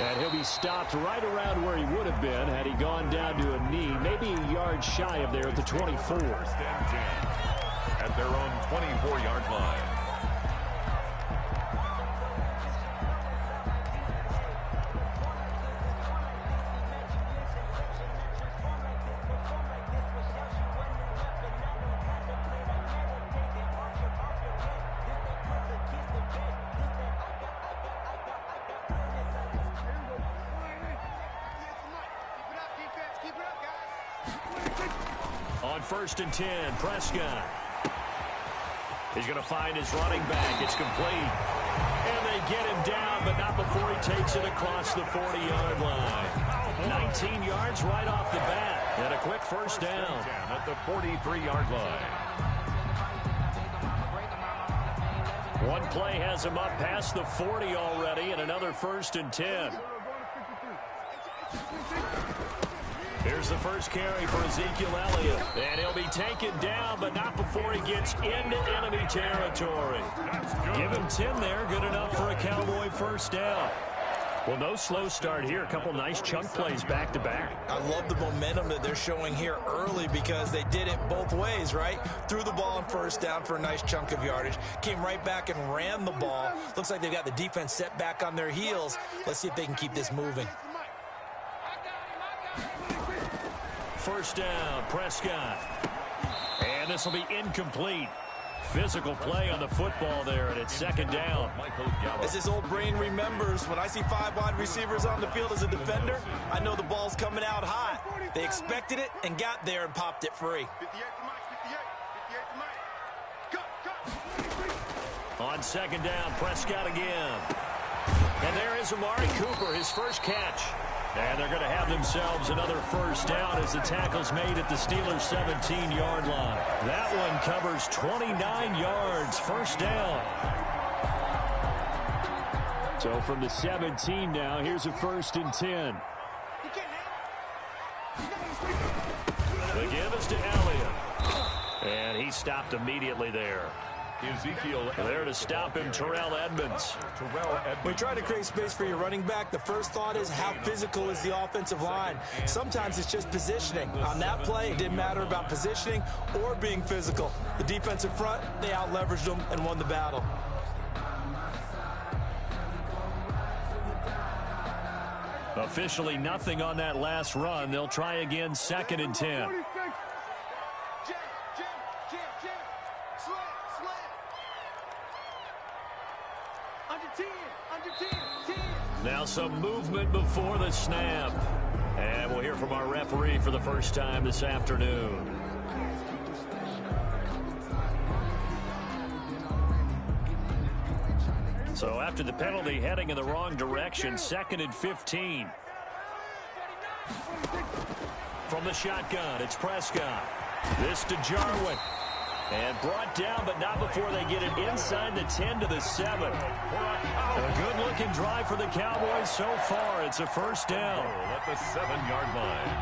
And he'll be stopped right around where he would have been had he gone down to a knee, maybe a yard shy of there at the 24. At their own 24-yard line. On 1st and 10, Prescott. He's going to find his running back. It's complete. And they get him down, but not before he takes it across the 40-yard line. 19 yards right off the bat. And a quick first down. At the 43-yard line. One play has him up past the 40 already, and another 1st and 10. Here's the first carry for Ezekiel Elliott. And he'll be taken down, but not before he gets into enemy territory. Give him 10 there. Good enough for a Cowboy first down. Well, no slow start here. A couple nice chunk plays back-to-back. I love the momentum that they're showing here early because they did it both ways, right? Threw the ball on first down for a nice chunk of yardage. Came right back and ran the ball. Looks like they've got the defense set back on their heels. Let's see if they can keep this moving. First down, Prescott. And this will be incomplete. Physical play on the football there, and it's 2nd down. As his old brain remembers, when I see 5 wide receivers on the field as a defender, I know the ball's coming out hot. They expected it and got there and popped it free. On 2nd down, Prescott again. And there is Amari Cooper, his first catch. And they're going to have themselves another first down as the tackle's made at the Steelers' 17-yard line. That one covers 29 yards, first down. So from the 17 now, here's a 1st and 10. The give is to Elliott. And he stopped immediately there. Ezekiel there to stop him, Terrell Edmonds. When you try to create space for your running back, the first thought is how physical is the offensive line. Sometimes it's just positioning. On that play, it didn't matter about positioning or being physical. The defensive front, they out-leveraged them and won the battle. Officially nothing on that last run. They'll try again, 2nd and 10. Now some movement before the snap. And we'll hear from our referee for the first time this afternoon. So after the penalty, heading in the wrong direction, 2nd and 15. From the shotgun, it's Prescott. This to Jarwin. And brought down, but not before they get it inside the 10 to the 7. A good-looking drive for the Cowboys so far. It's a first down. At the 7-yard line.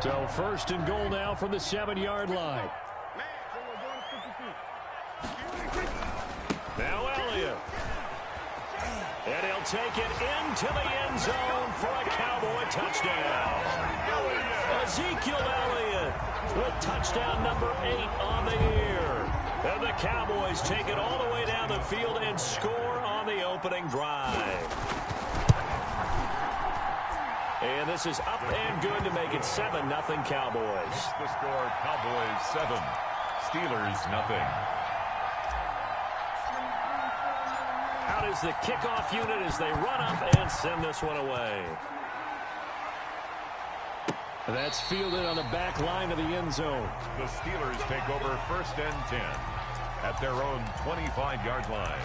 So 1st and goal now from the 7-yard line. Now Elliott. And he'll take it into the end zone for a Cowboy touchdown. Ezekiel Elliott with touchdown number 8 on the year. And the Cowboys take it all the way down the field and score on the opening drive. And this is up and good to make it 7-0 Cowboys. The score, Cowboys 7, Steelers 0. Out is the kickoff unit as they run up and send this one away. That's fielded on the back line of the end zone. The Steelers take over 1st and 10 at their own 25-yard line.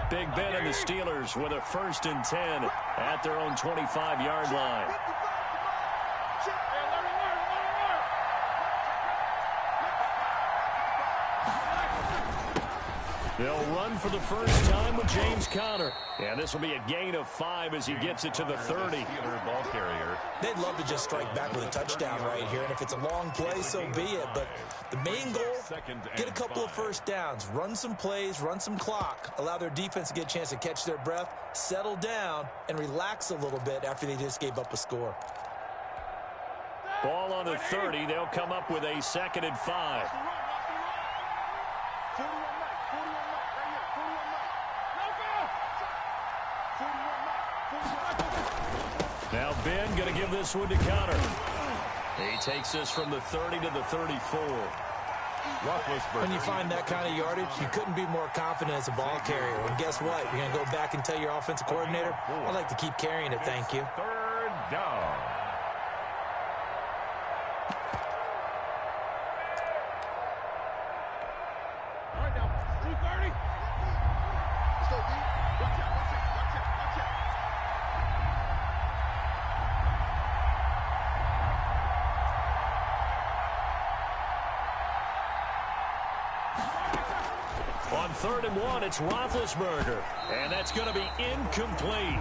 Big Ben and the Steelers with a 1st and 10 at their own 25-yard line. They'll run for the first time with James Conner. And this will be a gain of 5 as he gets it to the 30. Ball carrier. They'd love to just strike back with a touchdown right here, and if it's a long play, so be it. But the main goal, get a couple of first downs, run some plays, run some clock, allow their defense to get a chance to catch their breath, settle down, and relax a little bit after they just gave up a score. Ball on the 30. They'll come up with a 2nd and 5. Now Ben going to give this one to Conner. He takes this from the 30 to the 34. When you find that kind of yardage, you couldn't be more confident as a ball carrier. And guess what? You're going to go back and tell your offensive coordinator, I'd like to keep carrying it, thank you. 3rd down. On 3rd and 1, it's Roethlisberger, and that's going to be incomplete.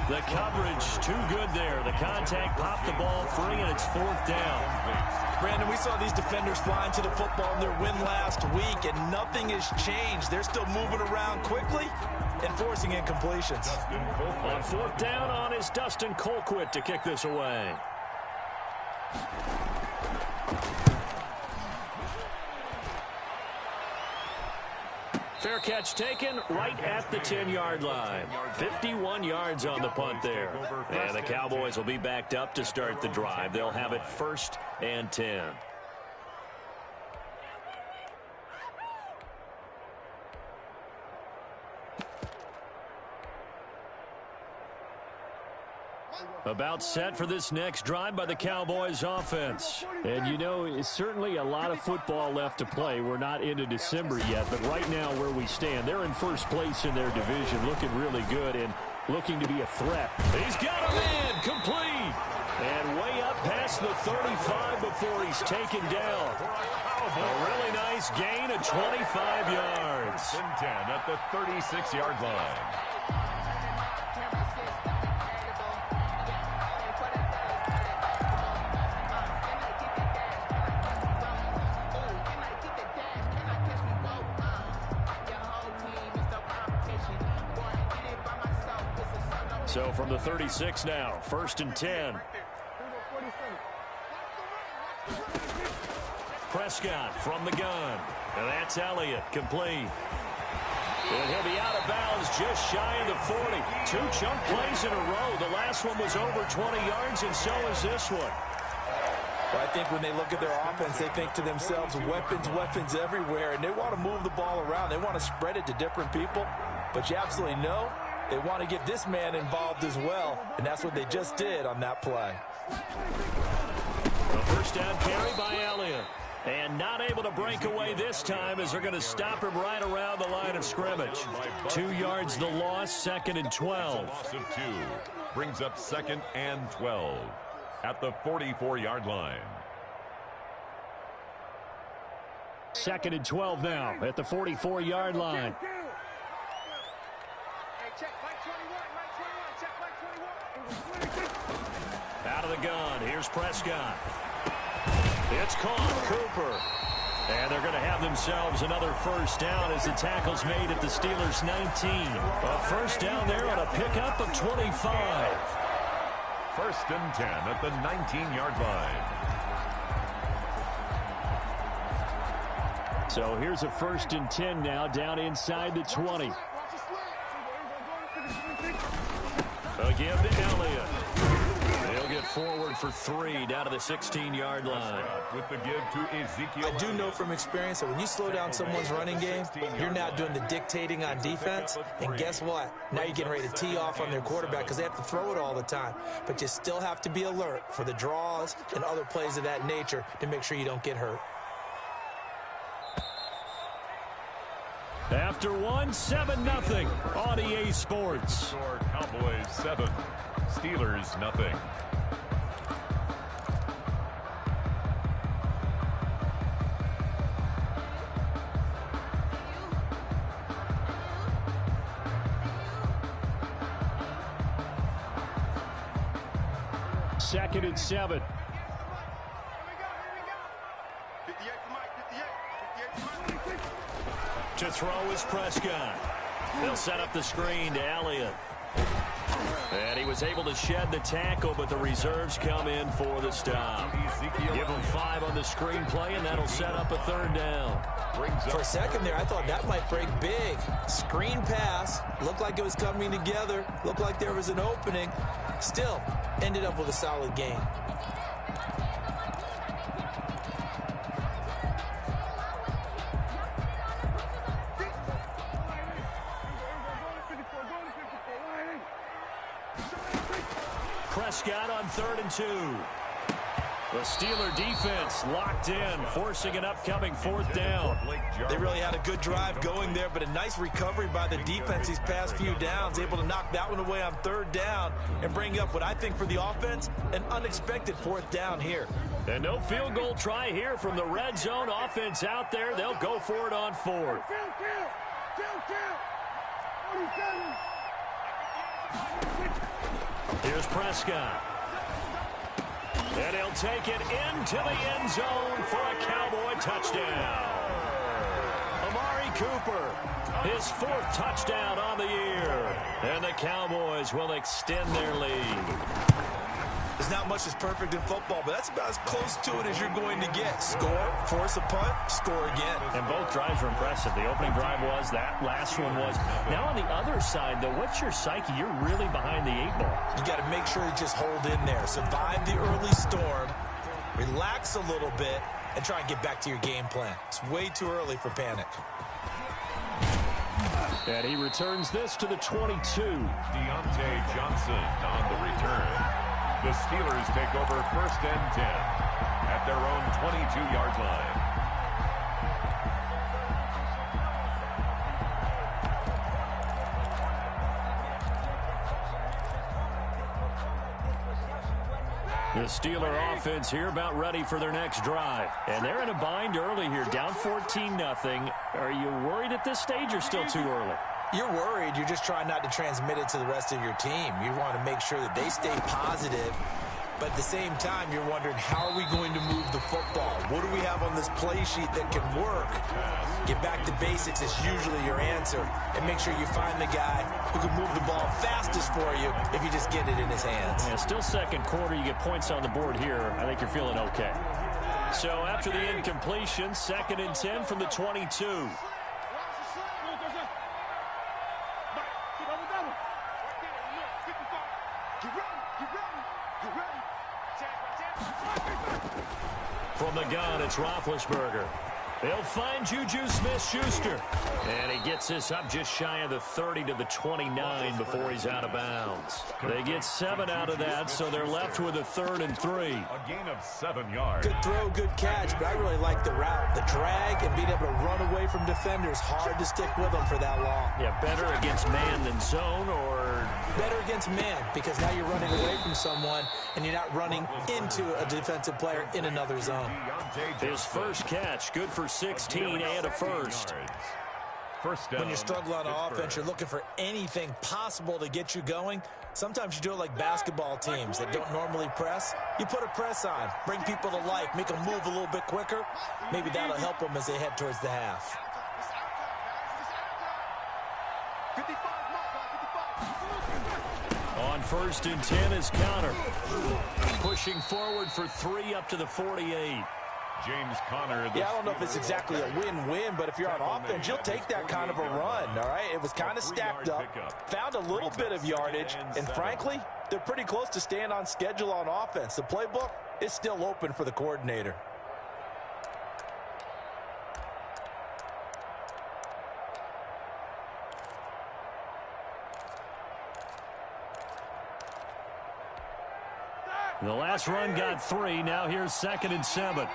The coverage too good there. The contact popped the ball free, and it's 4th down. Brandon, we saw these defenders flying to the football in their win last week, and nothing has changed. They're still moving around quickly and forcing incompletions. On 4th down on is Dustin Colquitt to kick this away. Fair catch taken right at the 10-yard line. 51 yards on the punt there. And the Cowboys will be backed up to start the drive. They'll have it 1st and 10. About set for this next drive by the Cowboys offense. And you know, it's certainly a lot of football left to play. We're not into December yet, but right now where we stand, they're in first place in their division, looking really good and looking to be a threat. He's got a man, complete. And way up past the 35 before he's taken down. A really nice gain of 25 yards. 10 at the 36-yard line. So from the 36 now, 1st and 10. Prescott from the gun. And that's Elliott, complete. And he'll be out of bounds just shy of the 40. 2 chunk plays in a row. The last one was over 20 yards, and so is this one. Well, I think when they look at their offense, they think to themselves, weapons, weapons everywhere, and they want to move the ball around. They want to spread it to different people, but you absolutely know they want to get this man involved as well, and that's what they just did on that play. The 1st down carry by Elliott. And not able to break away this time as they're going to stop him right around the line of scrimmage. 2 yards the loss, 2nd and 12. Loss of 2 brings up 2nd and 12 at the 44-yard line. 2nd and 12 now at the 44-yard line. Out of the gun, here's Prescott. It's caught, Cooper. And they're going to have themselves another 1st down as the tackle's made at the Steelers' 19. A 1st down there on a pickup of 25. 1st and 10 at the 19-yard line. So here's a 1st and 10 now down inside the 20. Again to Elliott. They'll get forward for 3 down to the 16-yard line. With the give to Ezekiel. I do know from experience that when you slow down someone's running game, you're now doing the dictating on defense. And guess what? Now you're getting ready to tee off on their quarterback because they have to throw it all the time. But you still have to be alert for the draws and other plays of that nature to make sure you don't get hurt. After 7-0 on EA Sports. Score Cowboys 7, Steelers nothing. 2nd and 7. To throw is Prescott. They'll set up the screen to Elliott. And he was able to shed the tackle, but the reserves come in for the stop. Give him 5 on the screen play, and that'll set up a 3rd down. For a second there, I thought that might break big. Screen pass. Looked like it was coming together. Looked like there was an opening. Still, ended up with a solid gain. Prescott on 3rd and 2. The Steeler defense locked in, forcing an upcoming 4th down. They really had a good drive going there, but a nice recovery by the defense these past few downs, able to knock that one away on 3rd down and bring up what I think for the offense, an unexpected 4th down here. And no field goal try here from the red zone offense out there. They'll go for it on 4th. Here's Prescott. And he'll take it into the end zone for a Cowboy touchdown. Amari Cooper, his 4th touchdown on the year. And the Cowboys will extend their lead. There's not much that's perfect in football, but that's about as close to it as you're going to get. Score, force a punt, score again. And both drives were impressive. The opening drive was, that last one was. Now on the other side, though, what's your psyche? You're really behind the 8 ball. You got to make sure you just hold in there. Survive the early storm, relax a little bit, and try and get back to your game plan. It's way too early for panic. And he returns this to the 22. Deontay Johnson on the return. The Steelers take over 1st and 10 at their own 22-yard line. The Steeler offense here about ready for their next drive. And they're in a bind early here, down 14-0. Are you worried at this stage or still too early? You're worried. You're just trying not to transmit it to the rest of your team. You want to make sure that they stay positive. But at the same time, you're wondering, how are we going to move the football? What do we have on this play sheet that can work? Get back to basics is usually your answer. And make sure you find the guy who can move the ball fastest for you if you just get it in his hands. Yeah, still 2nd quarter. You get points on the board here. I think you're feeling okay. So after the incompletion, 2nd and 10 from the 22. From the gun, it's Roethlisberger. They'll find Juju Smith-Schuster. And he gets this up just shy of the 30 to the 29 before he's out of bounds. They get 7 out of that, so they're left with a 3rd and 3. A gain of 7 yards. Good throw, good catch, but I really like the route. The drag and being able to run away from defenders. Hard to stick with them for that long. Yeah, better against man than zone, or better against man, because now you're running away from someone and you're not running into a defensive player in another zone. His first catch, good for 16 and a 1st. When you're struggling on offense, you're looking for anything possible to get you going. Sometimes you do it like basketball teams that don't normally press. You put a press on, bring people to life, make them move a little bit quicker. Maybe that'll help them as they head towards the half. On 1st and 10 is Conner. Pushing forward for 3 up to the 48. James Conner. Yeah, I don't know if it's exactly a win-win, but if you're on offense, you'll take that kind of a run, all right? It was kind of stacked up, found a little bit of yardage, and frankly, they're pretty close to staying on schedule on offense. The playbook is still open for the coordinator. The last run got 3. Now here's 2nd and 7.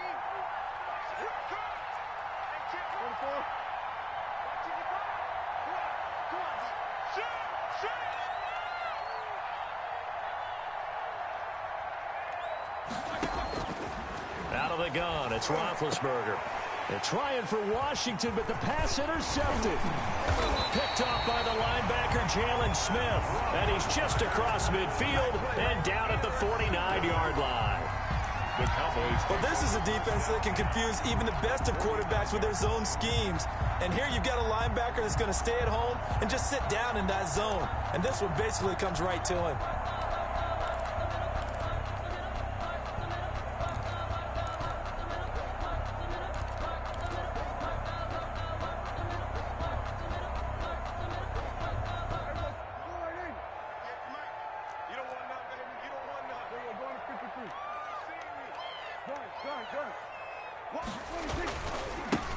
Out of the gun, it's Roethlisberger. They're trying for Washington, but the pass intercepted. Picked off by the linebacker, Jalen Smith. And he's just across midfield and down at the 49-yard line. The Cowboys. Well, this is a defense that can confuse even the best of quarterbacks with their zone schemes. And here you've got a linebacker that's going to stay at home and just sit down in that zone. And this one basically comes right to him.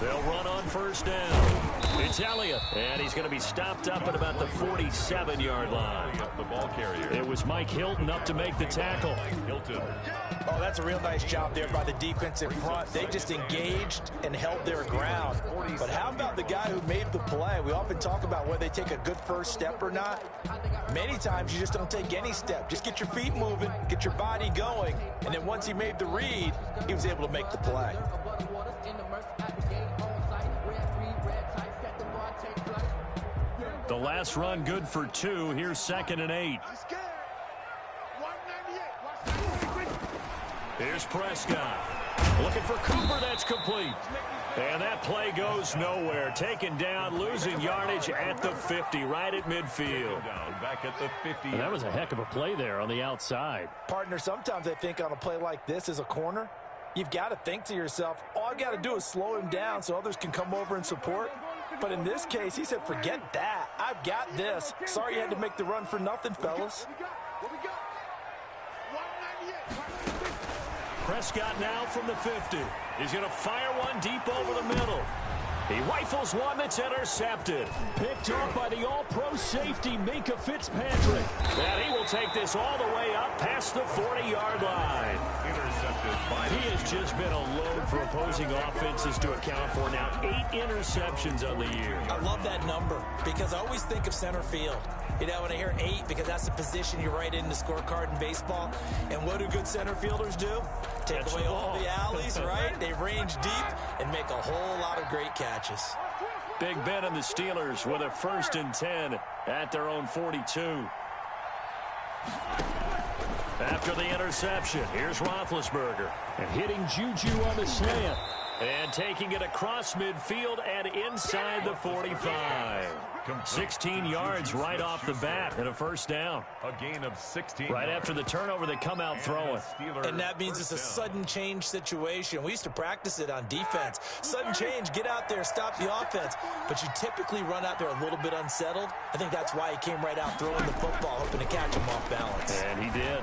They'll run on first down. It's Elliott, and he's going to be stopped up at about the 47-yard line. The ball carrier. It was Mike Hilton up to make the tackle. Hilton. Oh, that's a real nice job there by the defensive front. They just engaged and held their ground. But how about the guy who made the play? We often talk about whether they take a good first step or not. Many times you just don't take any step. Just get your feet moving, get your body going. And then once he made the read, he was able to make the play. The last run good for 2. Here's 2nd and 8. Here's Prescott. Looking for Cooper. That's complete. And that play goes nowhere. Taken down, losing yardage at the 50, right at midfield. Back at the 50. And that was a heck of a play there on the outside. Partner, sometimes I think on a play like this as a corner, you've got to think to yourself, all I got to do is slow him down so others can come over and support. But in this case, he said, forget that. I've got this. Sorry you had to make the run for nothing, fellas. Prescott now from the 50. He's going to fire one deep over the middle. He rifles one that's intercepted. Picked off by the all-pro safety, Minka Fitzpatrick. And he will take this all the way up past the 40-yard line. Intercepted by He has just been a load for opposing offenses to account for now. 8 interceptions on the year. I love that number because I always think of center field. You know, when I hear 8, because that's the position you write in the scorecard in baseball. And what do good center fielders do? Take Catch away the all ball. the alleys, right? They range deep and make a whole lot of great catches. Big Ben and the Steelers with a 1st and 10 at their own 42. After the interception, here's Roethlisberger. And hitting Juju on the slant. And taking it across midfield and inside the 45. 16 yards right off the bat and a 1st down. a gain of 16. Right after the turnover, they come out throwing. And that means it's a sudden change situation. We used to practice it on defense. Sudden change, get out there, stop the offense. But you typically run out there a little bit unsettled. I think that's why he came right out throwing the football, hoping to catch him off balance. And he did.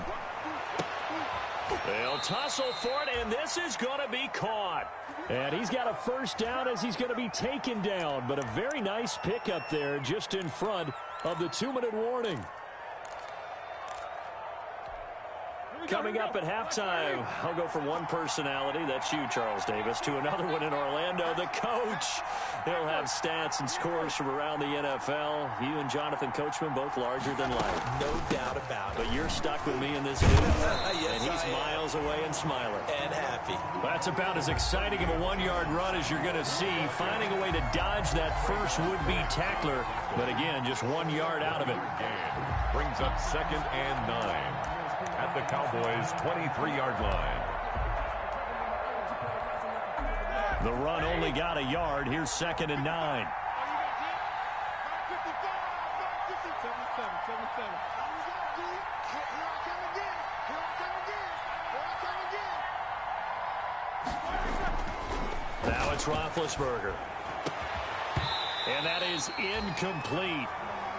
They'll tussle for it, and this is going to be caught. And he's got a 1st down as he's going to be taken down. But a very nice pickup there just in front of the 2-minute warning. Coming up at halftime, I'll go from one personality, that's you, Charles Davis, to another one in Orlando, the coach. He'll have stats and scores from around the NFL. You and Jonathan Coachman, both larger than life. No doubt about it. But you're stuck with me in this dude. Yes, and he's miles away and smiling. And happy. That's about as exciting of a 1-yard run as you're going to see. Finding a way to dodge that first would-be tackler. But again, just 1 yard out of it. Brings up 2nd and 9 at the Cowboys' 23-yard line. The run only got a yard. Here's 2nd and 9. Now it's Roethlisberger. And that is incomplete.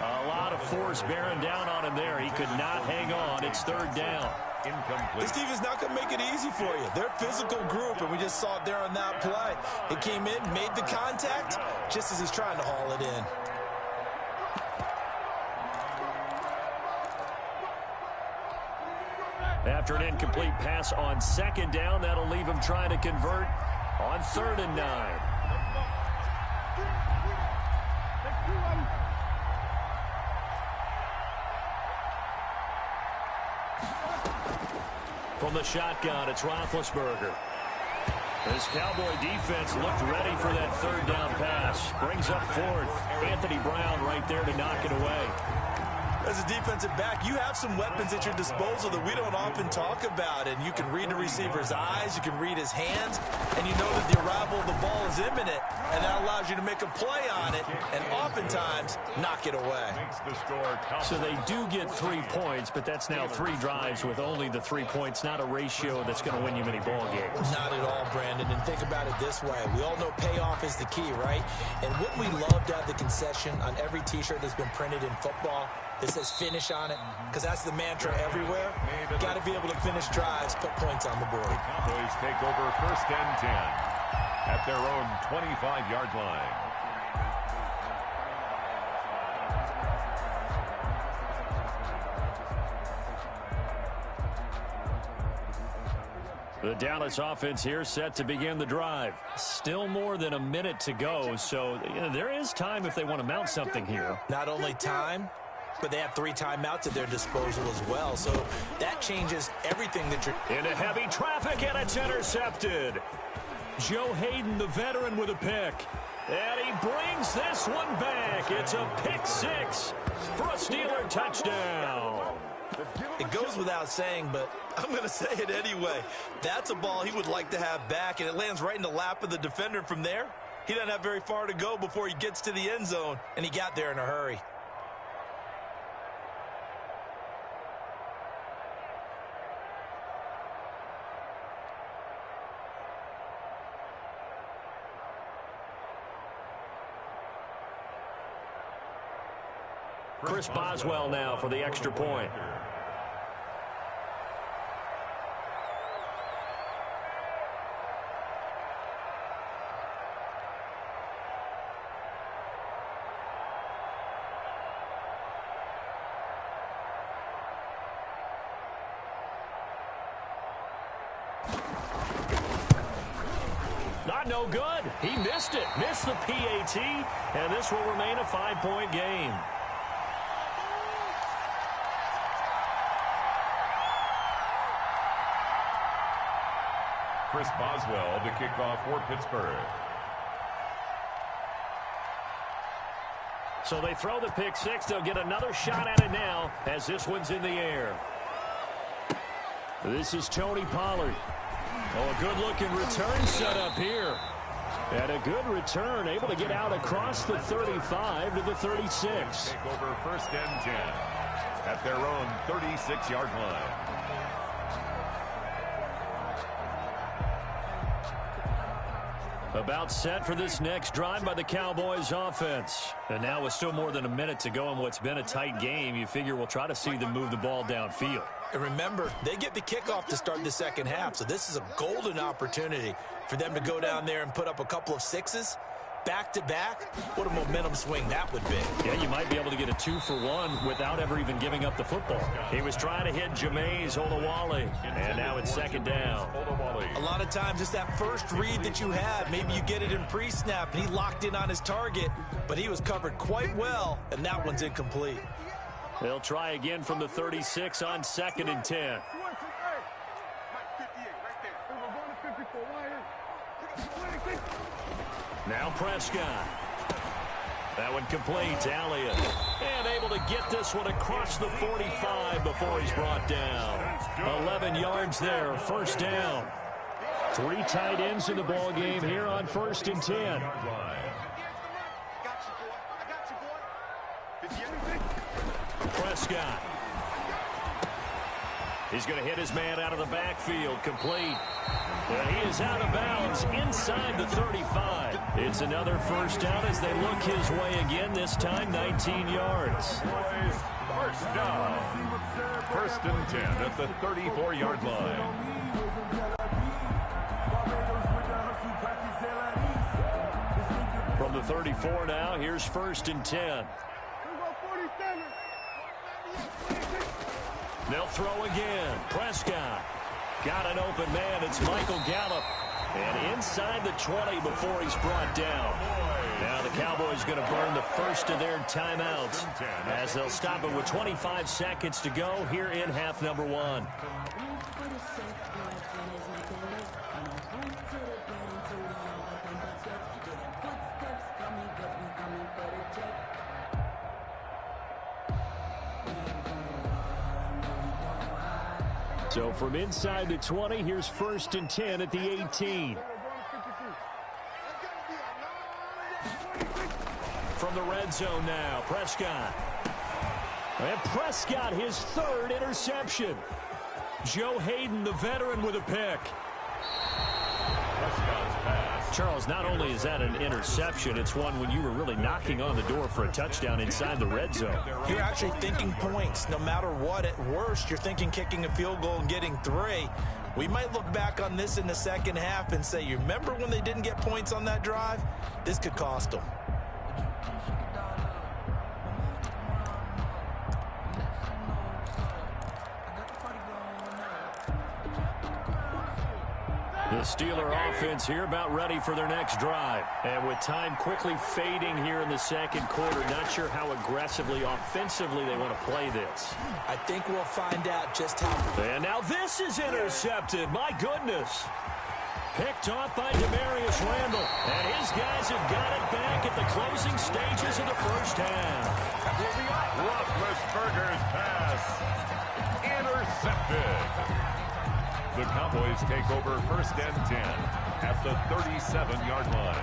A lot of force bearing down on him there. He could not hang on. It's 3rd down. Incomplete. This defense not going to make it easy for you. They're a physical group, and we just saw it there on that play. It came in, made the contact, just as he's trying to haul it in. After an incomplete pass on 2nd down, that'll leave him trying to convert on 3rd and 9. From the shotgun, it's Roethlisberger. This Cowboy defense looked ready for that third down pass. Brings up fourth. Anthony Brown right there to knock it away. As a defensive back, you have some weapons at your disposal that we don't often talk about. And you can read the receiver's eyes, you can read his hands, and you know that the arrival of the ball is imminent. And that allows you to make a play on it and oftentimes knock it away. So they do get 3 points, but that's now 3 drives with only the 3 points, not a ratio that's going to win you many ball games. Not at all, Brandon. And think about it this way. We all know payoff is the key, right? And wouldn't we love to have the concession on every T-shirt that's been printed in football that says finish on it? Because that's the mantra everywhere. Got to be able to finish drives, put points on the board. The Cowboys take over first and 10 at their own 25-yard line. The Dallas offense here set to begin the drive. Still more than a minute to go, so there is time if they want to mount something here. Not only time, but they have 3 timeouts at their disposal as well. So that changes everything that you're... Into heavy traffic, and it's intercepted. Joe Hayden, the veteran, with a pick. And he brings this one back. It's a pick 6 for a Steeler touchdown. It goes without saying, but I'm going to say it anyway. That's a ball he would like to have back, and it lands right in the lap of the defender. From there, he doesn't have very far to go before he gets to the end zone, and he got there in a hurry. Chris Boswell now for the extra point. Not no good. He missed it. Missed the PAT, and this will remain a 5-point game. Chris Boswell to kick off for Pittsburgh. So they throw the pick 6. They'll get another shot at it now as this one's in the air. This is Tony Pollard. Oh, a good-looking return set up here. And a good return, able to get out across the 35 to the 36. Take over first and 10 at their own 36-yard line. About set for this next drive by the Cowboys offense. And now with still more than a minute to go in what's been a tight game, you figure we'll try to see them move the ball downfield. And remember, they get the kickoff to start the second half, so this is a golden opportunity for them to go down there and put up a couple of 6s. Back-to-back, what a momentum swing that would be. Yeah, you might be able to get a 2-for-1 without ever even giving up the football. He was trying to hit Jameis Olawale, and now it's second down. A lot of times it's that first read that you have. Maybe you get it in pre-snap, and he locked in on his target, but he was covered quite well, and that one's incomplete. They'll try again from the 36 on 2nd and 10. Now Prescott. That one complete. Elliott. And able to get this one across the 45 before he's brought down. 11 yards there. First down. 3 tight ends in the ball game here on 1st and 10. Prescott. He's going to hit his man out of the backfield. Complete. And he is out of bounds inside the 35. It's another first down as they look his way again, this time 19 yards. First down. 1st and 10 at the 34-yard line. From the 34 now, here's 1st and 10. They'll throw again. Prescott. Got an open man. It's Michael Gallup. And inside the 20 before he's brought down. Now the Cowboys going to burn the first of their timeouts as they'll stop it with 25 seconds to go here in half number 1. So from inside the 20, here's 1st and 10 at the 18. From the red zone now, Prescott. And Prescott, his 3rd interception. Joe Hayden, the veteran, with a pick. Prescott's pass. Charles, not only is that an interception, it's one when you were really knocking on the door for a touchdown inside the red zone. You're actually thinking points. No matter what, at worst, you're thinking kicking a field goal and getting 3. We might look back on this in the second half and say, you remember when they didn't get points on that drive? This could cost them. The Steeler offense here about ready for their next drive. And with time quickly fading here in the second quarter, not sure how aggressively, offensively they want to play this. I think we'll find out just how. And now this is intercepted. My goodness. Picked off by Demarius Randall. And his guys have got it back at the closing stages of the first half. Roethlisberger's pass. Intercepted. The Cowboys take over 1st and 10 at the 37-yard line.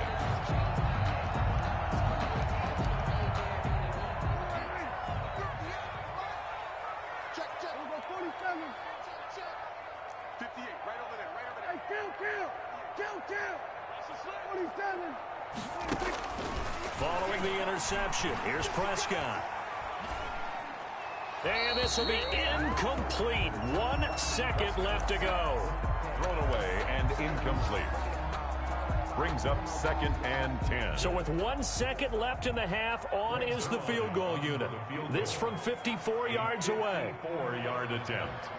Check. 58, right over there. Hey, kill. 47. Following the interception, here's Prescott. And this will be incomplete. 1 second left to go. Thrown away and incomplete. Brings up 2nd and 10. So with 1 second left in the half, on is the field goal unit. This from 54 yards away. 4-yard attempt.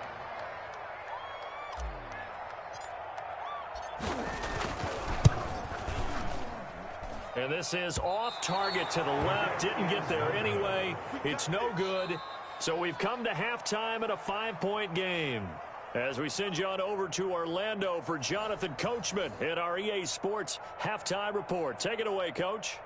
And this is off target to the left. Didn't get there anyway. It's no good. So we've come to halftime in a 5-point game. As we send you on over to Orlando for Jonathan Coachman in our EA Sports Halftime Report. Take it away, Coach.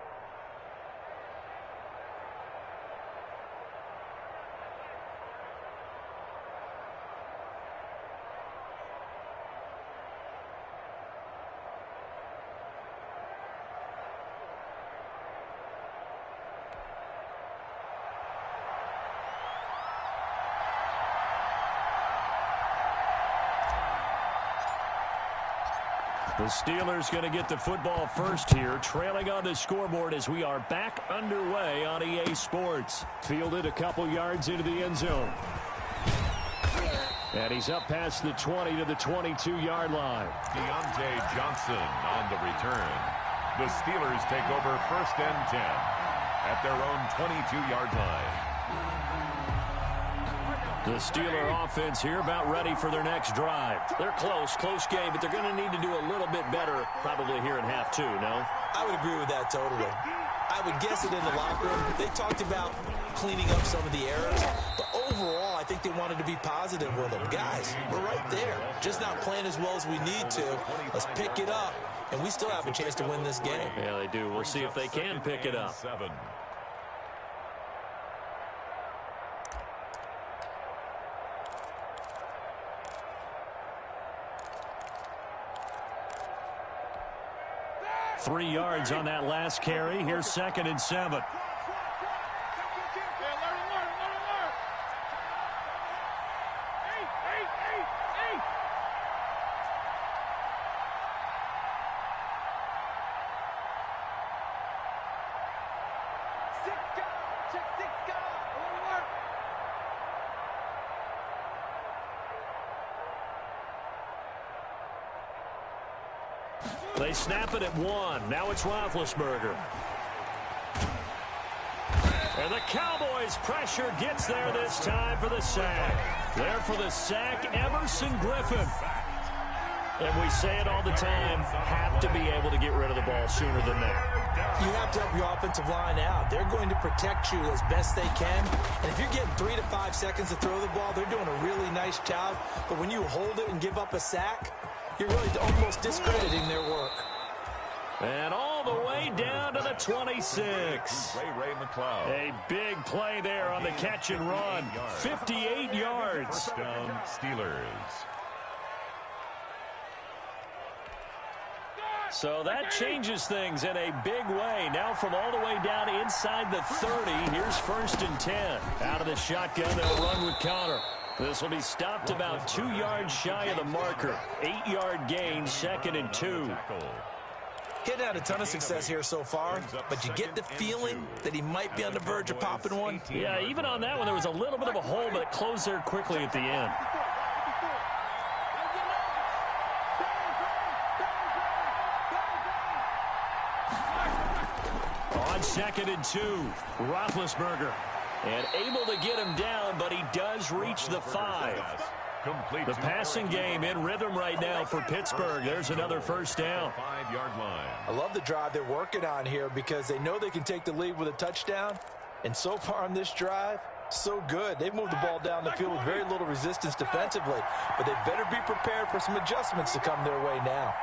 The Steelers going to get the football first here, trailing on the scoreboard as we are back underway on EA Sports. Fielded a couple yards into the end zone. And he's up past the 20 to the 22-yard line. Deontay Johnson on the return. The Steelers take over 1st and 10 at their own 22-yard line. The Steeler offense here about ready for their next drive. They're close game, but they're going to need to do a little bit better probably here in half 2, no? I would agree with that totally. I would guess it in the locker room. They talked about cleaning up some of the errors, but overall, I think they wanted to be positive with them. Guys, we're right there. Just not playing as well as we need to. Let's pick it up, and we still have a chance to win this game. Yeah, they do. We'll see if they can pick it up. 7. Three yards on that last carry. Here's 2nd and 7. They snap it at 1. Now it's Roethlisberger. And the Cowboys pressure gets there this time for the sack. There for the sack, Everson Griffin. And we say it all the time, have to be able to get rid of the ball sooner than that. You have to help your offensive line out. They're going to protect you as best they can. And if you're getting 3 to 5 seconds to throw the ball, they're doing a really nice job. But when you hold it and give up a sack, you're really almost discrediting their work. And all the way down to the 26. Ray McLeod. A big play there on the catch and run. 58 yards. First down, Steelers. So that changes things in a big way. Now from all the way down inside the 30, here's 1st and 10. Out of the shotgun, they'll run with Connor. This will be stopped about 2 yards shy of the marker. 8-yard gain, 2nd and 2. Getting had a ton of success here so far, but you get the feeling that he might be on the verge of popping one. Yeah, even on that one, there was a little bit of a hole, but it closed there quickly at the end. On 2nd and 2, Roethlisberger. And able to get him down, but he does reach the 5. The passing game in rhythm right now for Pittsburgh. There's another first down. 5-yard line. I love the drive they're working on here because they know they can take the lead with a touchdown. And so far on this drive, so good. They've moved the ball down the field with very little resistance defensively. But they better be prepared for some adjustments to come their way now.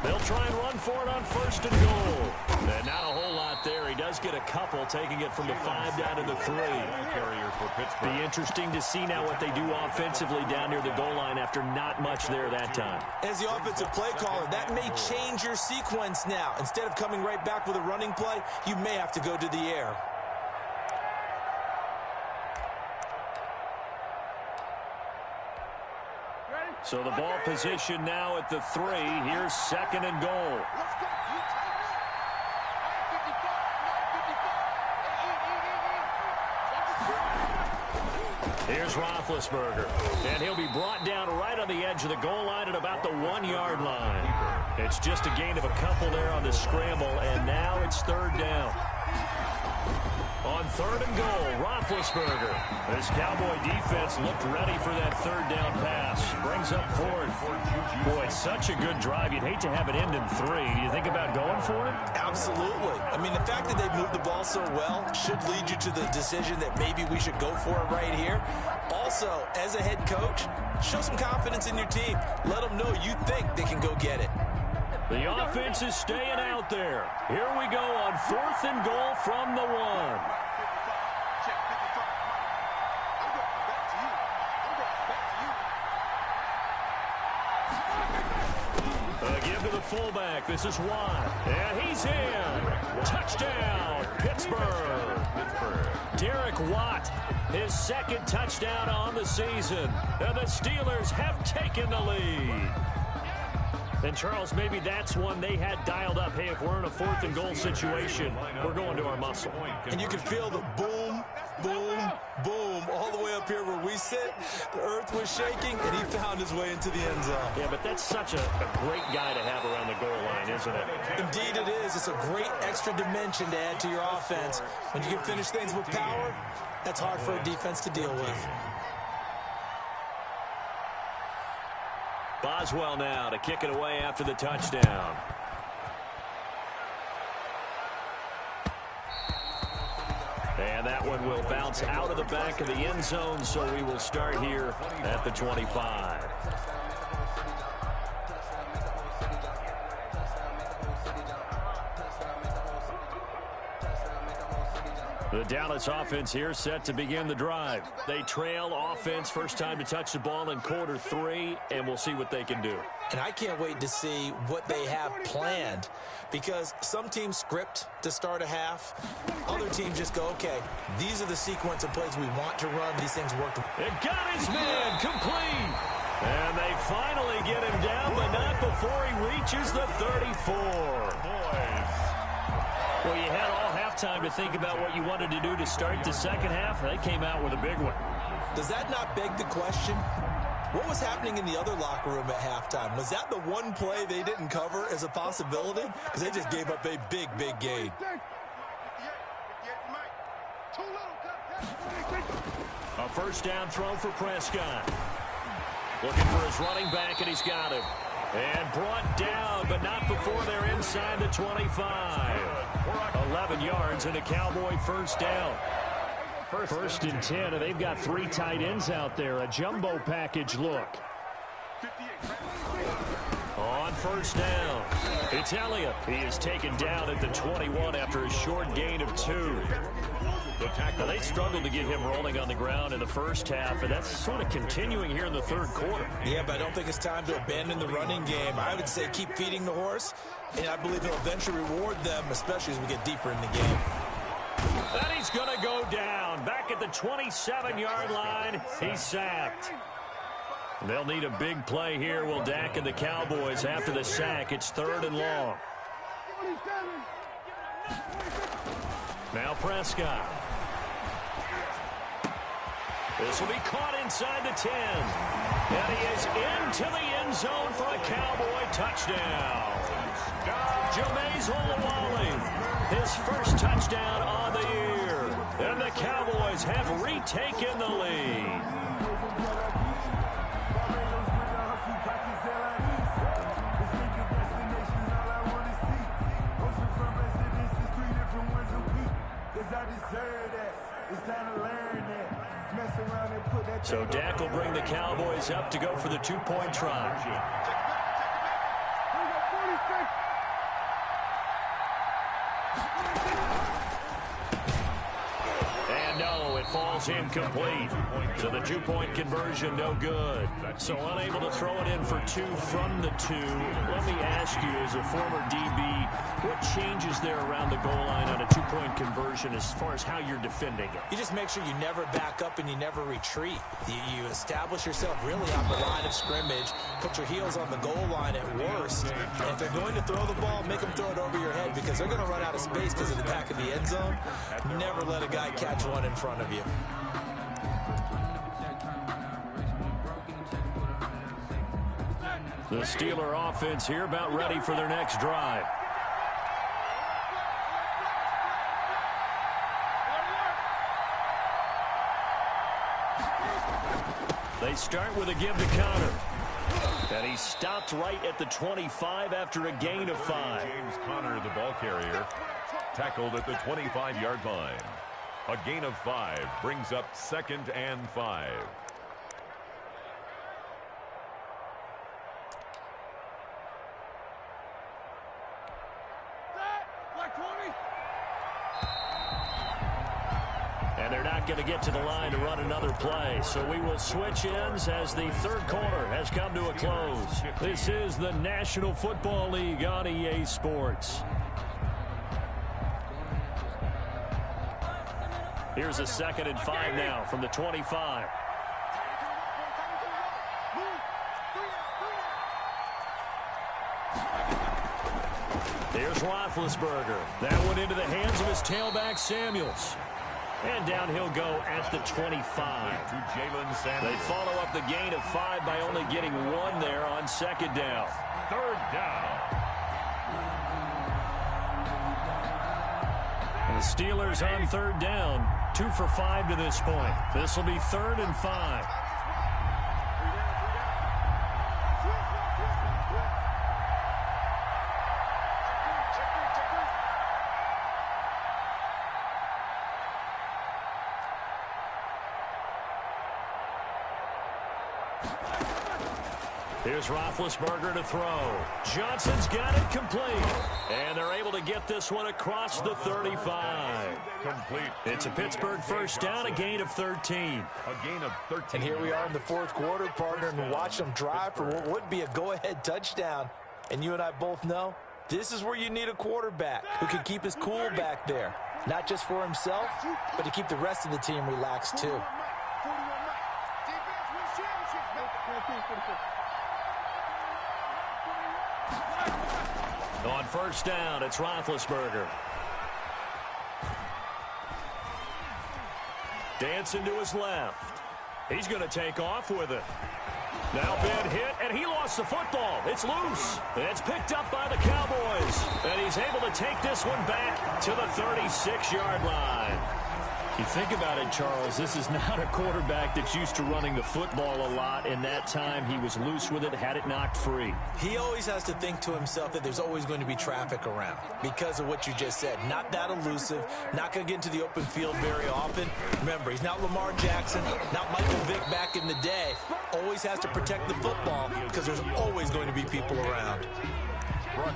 They'll try and run for it on 1st and goal. And not a whole lot there. He does get a couple, taking it from the 5 down to the 3. Carrier for Pittsburgh. Be interesting to see now what they do offensively down near the goal line after not much there that time. As the offensive play caller, that may change your sequence now. Instead of coming right back with a running play, you may have to go to the air. So the ball position now at the 3. Here's 2nd and goal. Here's Roethlisberger. And he'll be brought down right on the edge of the goal line at about the 1-yard line. It's just a gain of a couple there on the scramble, and now it's 3rd down. On 3rd and goal, Roethlisberger. This Cowboy defense looked ready for that 3rd down pass. Brings up 4th. Boy, it's such a good drive. You'd hate to have it end in 3. Do you think about going for it? Absolutely. I mean, the fact that they've moved the ball so well should lead you to the decision that maybe we should go for it right here. Also, as a head coach, show some confidence in your team. Let them know you think they can go get it. The offense is staying out there. Here we go on 4th and goal from the 1. Give to the fullback. This is Watt. And he's in. Touchdown, Pittsburgh. Derek Watt, his 2nd touchdown on the season. And the Steelers have taken the lead. And, Charles, maybe that's one they had dialed up. Hey, if we're in a 4th and goal situation, we're going to our muscle. And you can feel the boom, boom, boom all the way up here where we sit. The earth was shaking, and he found his way into the end zone. Yeah, but that's such a great guy to have around the goal line, isn't it? Indeed it is. It's a great extra dimension to add to your offense. When you can finish things with power, that's hard for a defense to deal with. Boswell now to kick it away after the touchdown. And that one will bounce out of the back of the end zone, so we will start here at the 25. The Dallas offense here set to begin the drive. They trail offense, first time to touch the ball in quarter 3, and we'll see what they can do. And I can't wait to see what they have planned, because some teams script to start a half. Other teams just go, okay, these are the sequence of plays we want to run. These things work. It got his man complete. And they finally get him down, but not before he reaches the 34. Boys. Well, you had all halftime to think about what you wanted to do to start the second half. They came out with a big one. Does that not beg the question? What was happening in the other locker room at halftime? Was that the one play they didn't cover as a possibility? Because they just gave up a big, big gain. A first down throw for Prescott. Looking for his running back, and he's got him. And brought down, but not before they're inside the 25. 11 yards and a Cowboy first down. First and 10, and they've got 3 tight ends out there. A jumbo package look. On first down. It's Elliott. He is taken down at the 21 after a short gain of 2. Now, they struggled to get him rolling on the ground in the first half, and that's sort of continuing here in the third quarter. Yeah, but I don't think it's time to abandon the running game. I would say keep feeding the horse, and I believe he'll eventually reward them, especially as we get deeper in the game. And he's going to go down. Back at the 27-yard line, he's sacked. They'll need a big play here, will Dak and the Cowboys. After the sack, it's 3rd and long. Now Prescott. This will be caught inside the 10. And he is into the end zone for a Cowboy touchdown. Jameis Olawale, his first touchdown on the year. And the Cowboys have retaken the lead. So Dak will bring the Cowboys up to go for the 2-point try. And no, it falls incomplete. So the 2-point conversion, no good. So unable to throw it in for 2 from the 2. Let me ask you, as a former DB, what changes there around the goal line on a 2-point conversion as far as how you're defending it? You just make sure you never back up and you never retreat. You establish yourself really on the line of scrimmage, put your heels on the goal line at worst. And if they're going to throw the ball, make them throw it over your head because they're going to run out of space because of the back of the end zone. Never let a guy catch one in front of you. The Steeler offense here about ready for their next drive. They start with a give to Connor. And he stopped right at the 25 after a gain of 5. James Conner, the ball carrier, tackled at the 25-yard line. A gain of 5 brings up 2nd and 5. And they're not going to get to the line to run another play. So we will switch ends as the third quarter has come to a close. This is the National Football League on EA Sports. Here's a 2nd and 5 now from the 25. Here's Roethlisberger. That one into the hands of his tailback, Samuels. And down he'll go at the 25. They follow up the gain of 5 by only getting 1 there on 2nd down. 3rd down. And the Steelers on 3rd down. 2 for 5 to this point. This will be 3rd and 5. Here's Roethlisberger to throw. Johnson's got it complete. And they're able to get this one across the 35. Complete. It's a Pittsburgh first down, a gain of 13. A gain of 13. And here we are in the 4th quarter, partner, and watch them drive for what would be a go-ahead touchdown. And you and I both know this is where you need a quarterback who can keep his cool back there. Not just for himself, but to keep the rest of the team relaxed too. On first down, it's Roethlisberger. Dancing to his left. He's going to take off with it. Now big hit, and he lost the football. It's loose. It's picked up by the Cowboys. And he's able to take this one back to the 36-yard line. You think about it, Charles, this is not a quarterback that's used to running the football a lot, and that time he was loose with it, had it knocked free. He always has to think to himself that there's always going to be traffic around because of what you just said. Not that elusive, not going to get into the open field very often. Remember, he's not Lamar Jackson, not Michael Vick back in the day. Always has to protect the football because there's always going to be people around.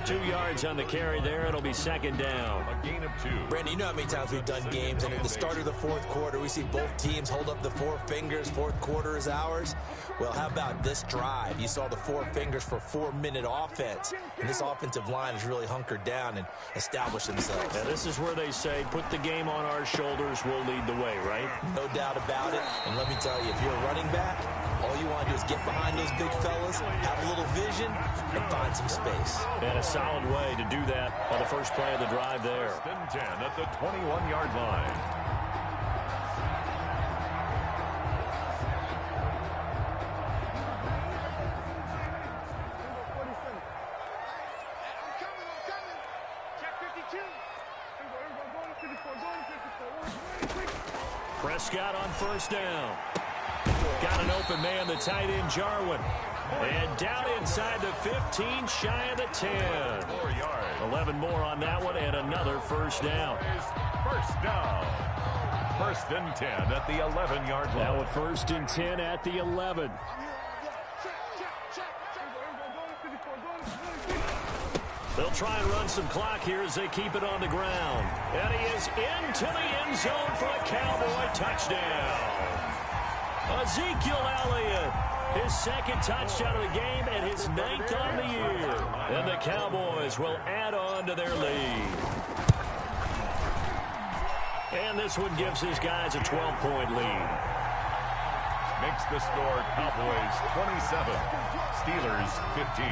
2 yards on the carry there. It'll be second down. A gain of 2. Brandon, you know how many times we've done games, and at the start of the fourth quarter, we see both teams hold up the 4 fingers, fourth quarter is ours. Well, how about this drive? You saw the 4 fingers for 4-minute offense, and this offensive line is really hunkered down and established themselves. Yeah, this is where they say, put the game on our shoulders, we'll lead the way, right? No doubt about it, and let me tell you, if you're a running back, all you want to do is get behind those big fellas, have a little vision, and find some space. And a solid way to do that on the first play of the drive there. First and 10 at the 21-yard line. Prescott on first down. Got an open man, the tight end, Jarwin. And down inside the 15, shy of the 10. 4 yards. 11 more on that one, and another first down. First down. First and 10 at the 11-yard line. Now a first and 10 at the 11. They'll try and run some clock here as they keep it on the ground. And he is into the end zone for a Cowboy touchdown. Ezekiel Elliott, his second touchdown of the game and his 9th on the year. And the Cowboys will add on to their lead. And this one gives his guys a 12-point lead. Makes the score Cowboys 27, Steelers 15.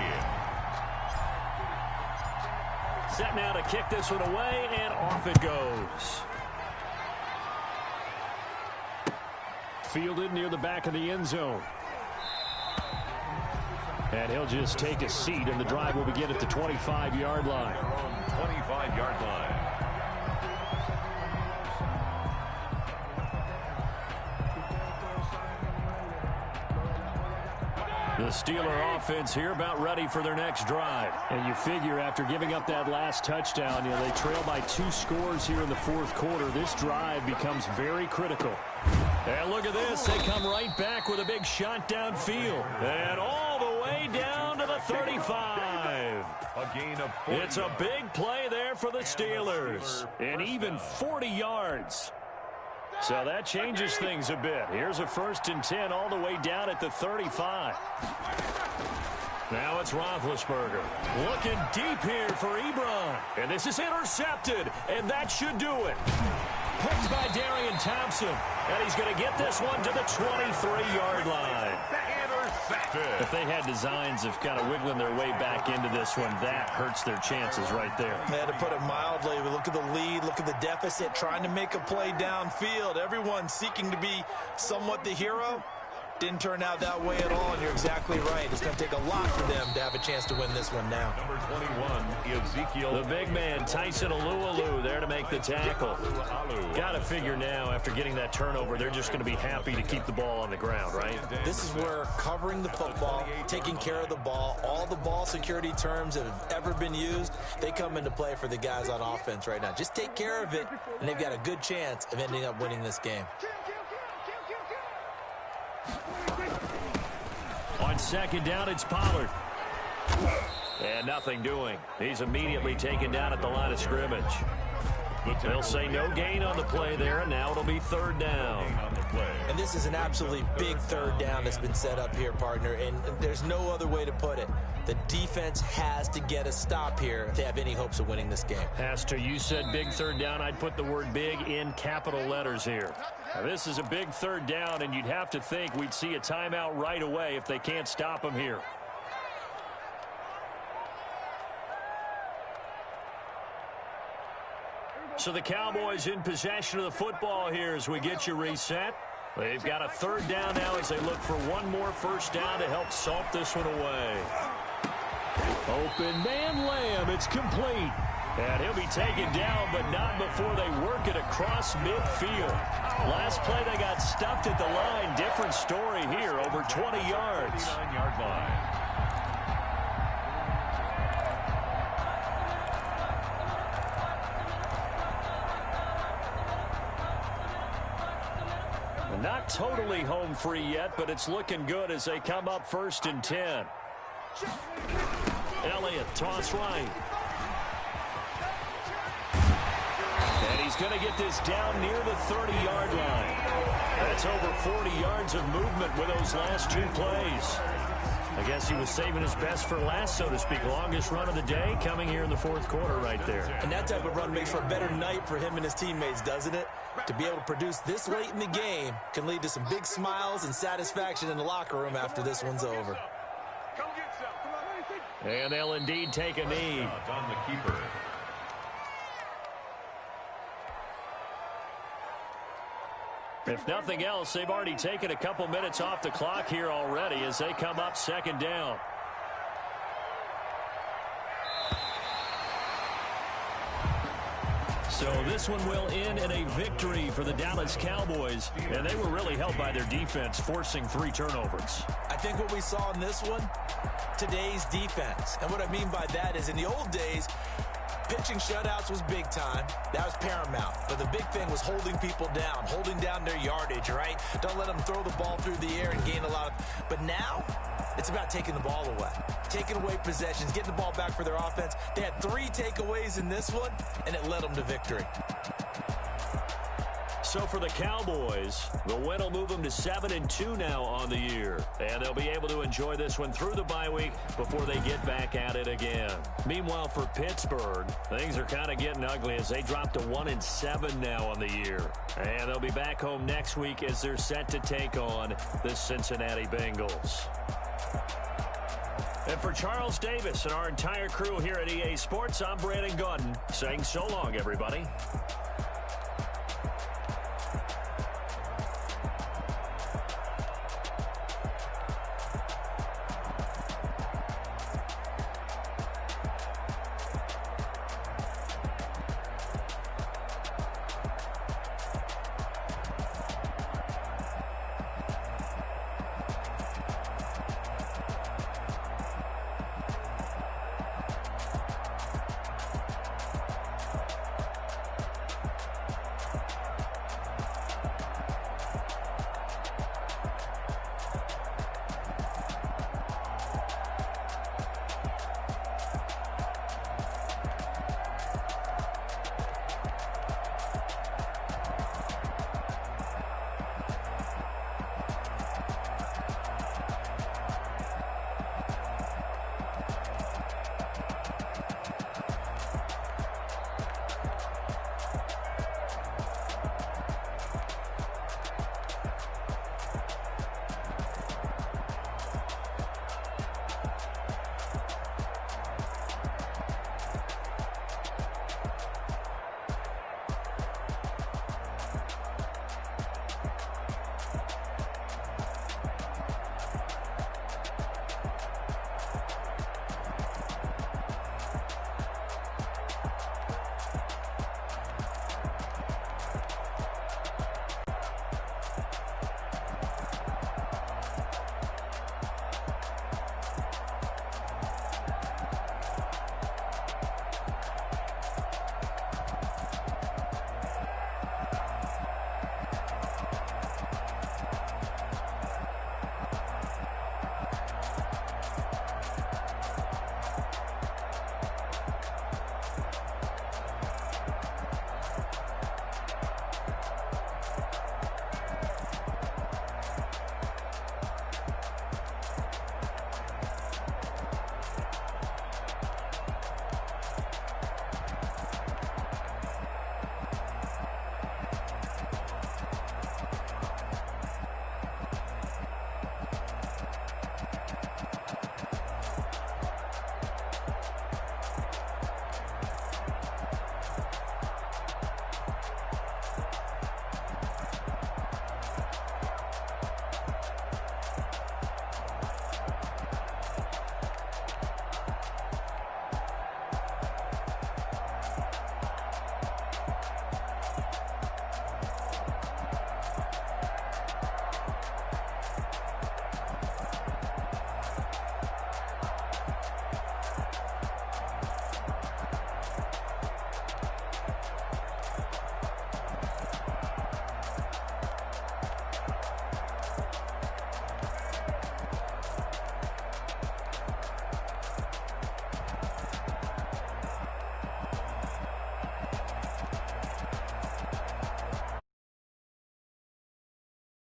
Set now to kick this one away, and off it goes. Fielded near the back of the end zone. And he'll just take a seat, and the drive will begin at the 25-yard line. Their own 25-yard line. The Steeler offense here about ready for their next drive. And you figure after giving up that last touchdown, you know, they trail by 2 scores here in the fourth quarter. This drive becomes very critical. And look at this. They come right back with a big shot downfield. And all the way down to the 35. A gain of 40. It's a big play there for the Steelers. And even 40 yards. So that changes things a bit. Here's a first and 10 all the way down at the 35. Now it's Roethlisberger. Looking deep here for Ebron. And this is intercepted. And that should do it. Picked by Darian Thompson. And he's going to get this one to the 23-yard line. If they had designs of kind of wiggling their way back into this one, that hurts their chances right there. They had to put it mildly. But look at the lead. Look at the deficit. Trying to make a play downfield. Everyone seeking to be somewhat the hero. Didn't turn out that way at all, and you're exactly right. It's going to take a lot for them to have a chance to win this one now. Number 21, Ezekiel. The big man, Tyson Alualu, there to make the tackle. Got to figure now, after getting that turnover, they're just going to be happy to keep the ball on the ground, right? This is where covering the football, taking care of the ball, all the ball security terms that have ever been used, they come into play for the guys on offense right now. Just take care of it, and they've got a good chance of ending up winning this game. On second down, it's Pollard. And nothing doing. He's immediately taken down at the line of scrimmage. They'll say no gain on the play there, and now it'll be third down. And this is an absolutely big third down that's been set up here, partner, and there's no other way to put it. The defense has to get a stop here to have any hopes of winning this game. Pastor, you said big third down. I'd put the word big in capital letters here. Now, this is a big third down, and you'd have to think we'd see a timeout right away if they can't stop them here. So the Cowboys in possession of the football here as we get you reset. They've got a third down now as they look for one more first down to help salt this one away. Open man Lamb. It's complete. And he'll be taken down, but not before they work it across midfield. Last play, they got stuffed at the line. Different story here, over 20 yards. 9-yard line. Not totally home free yet, but it's looking good as they come up 1st and 10. Elliott, toss right. And he's going to get this down near the 30-yard line. That's over 40 yards of movement with those last 2 plays. I guess he was saving his best for last, so to speak. Longest run of the day coming here in the 4th quarter right there. And that type of run makes for a better night for him and his teammates, doesn't it? To be able to produce this late in the game can lead to some big smiles and satisfaction in the locker room after this one's over. Come get some. Come on, And they'll indeed take a knee. On the keeper. If nothing else, they've already taken a couple minutes off the clock here already as they come up 2nd down. So this one will end in a victory for the Dallas Cowboys, and they were really helped by their defense, forcing 3 turnovers. I think what we saw in this one, today's defense. And what I mean by that is in the old days, pitching shutouts was big time. That was paramount. But the big thing was holding people down, holding down their yardage, right? Don't let them throw the ball through the air and gain a lot of... But now, it's about taking the ball away. Taking away possessions, getting the ball back for their offense. They had 3 takeaways in this one, and it led them to victory. So for the Cowboys, the win will move them to 7-2 now on the year. And they'll be able to enjoy this one through the bye week before they get back at it again. Meanwhile, for Pittsburgh, things are kind of getting ugly as they drop to 1-7 now on the year. And they'll be back home next week as they're set to take on the Cincinnati Bengals. And for Charles Davis and our entire crew here at EA Sports, I'm Brandon Gaudin saying so long, everybody.